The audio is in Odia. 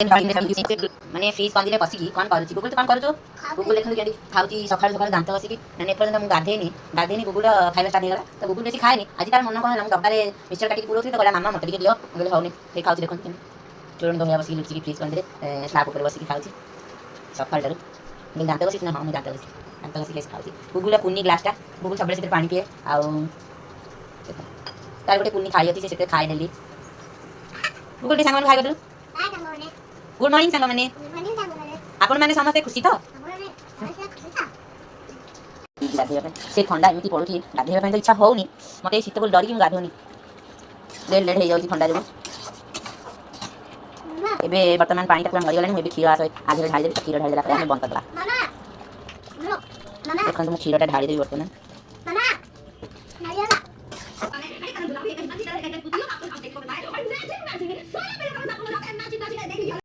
ମାନେ ଫ୍ରିଜ୍ କନ୍ଦିରେ ପଶିକି କ'ଣ କରୁଛି ଗୁଗୁଲ ତୁ କ'ଣ କରୁଛୁ ଗୁଗୁଲ ଦେଖନ୍ତୁ କେମିତି ଖାଉଛି ସକାଳୁ ସକାଳୁ ଦାନ୍ତ ବସିକି ମାନେ ଏପର୍ଯ୍ୟନ୍ତ ମୁଁ ଗାଧେଇନି ଗୁଗୁଲ ଖାଇବା ଷ୍ଟାର୍ଟ ହେଇଗଲା ତ ଗୁଗୁଲ ବେଶୀ ଖାଏନି ଆଜି ତାର ମନ କ'ଣ ହେଲା ମୁଁ ଡବାରେ ମିକ୍ସଚର କାଟିକି ପୁରଉଥିଲି ତ କହିଲା ମାମା ମୋତେ ଟିକେ ଦିଅ ମୁଁ କହିଲି ହଉନି ସେ ଖାଉଛି ଦେଖନ୍ତୁ ଚୋରଣି ଦହିଆ ବସିକି ଲୁଚିକି ଫ୍ରିଜ୍ କନ୍ଦିରେ ସ୍ଲାବ୍ ଉପରେ ବସିକି ଖାଉଛି ସକାଳଟାରୁ ମୁଁ ଦାନ୍ତ ବସିଛି ନା ହଁ ମୁଁ ଦାନ୍ତ ବସିକି ଖାଉଛି ଗୁଗୁଲ କୁନି ଗ୍ଲାସ୍ଟା ଗୁଗୁଲ ସବୁବେଳେ ସେଥିରେ ପାଣି ପିଏ ଆଉ ତାର ଗୋଟେ କୁନି ଥାଳି ଅଛି ସେ ସେଥିରେ ଖାଏ ଡେଲି ଗୁଗୁଲ ଟିକେ ସାଙ୍ଗମାନେ ଖାଇଦେଲୁ ଗୁଡ୍ ମର୍ଣ୍ଣିଂ ସାଙ୍ଗମାନେ ଆପଣମାନେ ସମସ୍ତେ ଖୁସି ତ ଗାଧୋଇବା ପାଇଁ ସେ ଥଣ୍ଡା ଏମିତି ପଡ଼ୁଛି ଗାଧୋଇବା ପାଇଁ ତ ଇଚ୍ଛା ହେଉନି ମୋତେ ଏଇ ଶୀତକୁ ଡରିକି ମୁଁ ଗାଧୋଉନି ଲେଟ୍ ହେଇଯାଉଛି ଥଣ୍ଡା ଯୋଗୁଁ ଏବେ ବର୍ତ୍ତମାନ ପାଣିଟା ପୁରା ମରିଗଲାଣି ମୁଁ ଏବେ କ୍ଷୀର ଆଧରେ ଢାଳିଦେବି କ୍ଷୀର ଢାଳିଦେଲା ପରେ ଆମେ ବନ୍ଦ କରିଦେବା ଦେଖନ୍ତୁ ମୁଁ କ୍ଷୀରଟା ଢାଳିଦେବି ବର୍ତ୍ତମାନ